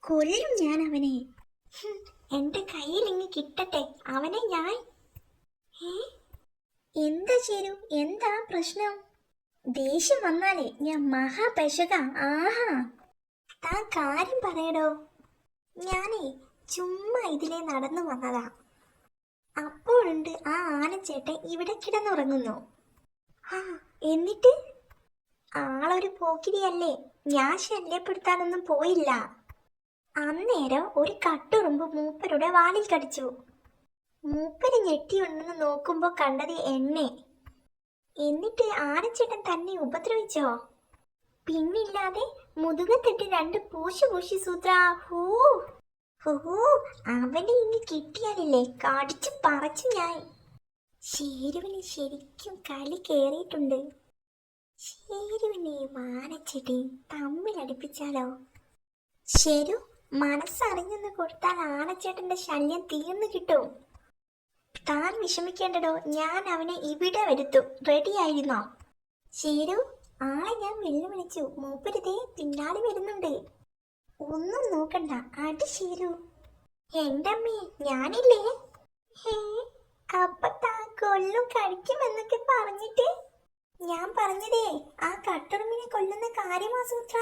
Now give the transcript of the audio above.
കൊല്ലും ഞാൻ അവനെ. എന്റെ കയ്യിൽ ഇങ്ങ് കിട്ടട്ടെ അവനെ ഞാൻ. ഏ എന്താ ചേരു, എന്താ പ്രശ്നം? ദേഷ്യം വന്നാലേ ഞാൻ മഹാപെശക. ആഹാ, താൻ കാര്യം പറയടോ. ഞാനേ ചുമ്മാ ഇതിലെ നടന്നു വന്നതാ. അപ്പോഴുണ്ട് ആ ആനച്ചേട്ടൻ ഇവിടെ കിടന്നുറങ്ങുന്നു. ആ എന്നിട്ട് ആളൊരു പോക്കിരിയല്ലേ, ഞാൻ ശല്യപ്പെടുത്താനൊന്നും പോയില്ല. അന്നേരം ഒരു കട്ടുറുമ്പ് മൂപ്പരുടെ വാലിൽ കടിച്ചു. മൂപ്പര് ഞെട്ടിയുണ്ടെന്ന് നോക്കുമ്പോ കണ്ടത് എന്നെ. എന്നിട്ട് ആനച്ചേട്ടൻ തന്നെ ഉപദ്രവിച്ചോ? പിന്നില്ലാതെ മുതുകത്തിട്ട് രണ്ട് പൂശി പൂശി സൂത്ര. ഹൂ ഹൂ, അവനെ ഇങ്ങ് കിട്ടിയാലില്ലേ കടിച്ചു പറിച്ചു ഞാൻ. ശേരുവിന് ശരിക്കും കളി കേറിയിട്ടുണ്ട്. ശേരുവിനെ ആനച്ചേട്ടൻ തമ്മിലടിപ്പിച്ചാലോ? ശരു മനസ്സറിഞ്ഞെന്ന് കൊടുത്താൽ ആനച്ചേട്ടന്റെ ശല്യം തീർന്നു കിട്ടും. താൻ വിഷമിക്കേണ്ടടോ, ഞാൻ അവനെ ഇവിടെ വരുത്തും. റെഡി ആയിരുന്നോ? ശരു, ആളെ ഞാൻ വെല്ലുവിളിച്ചു. മൂപ്പരുതേ പിന്നാലെ വരുന്നുണ്ട്. ഒന്നും നോക്കണ്ട, അടി ശരു. എന്റെ അമ്മേ, ഞാനില്ലേ. അപ്പൊ താൻ കൊല്ലും കഴിക്കുമെന്നൊക്കെ പറഞ്ഞിട്ട് ഞാൻ പറഞ്ഞതേ ആ കട്ടുറുമ്പിനെ കൊല്ലുന്ന കാര്യമാ സൂത്ര.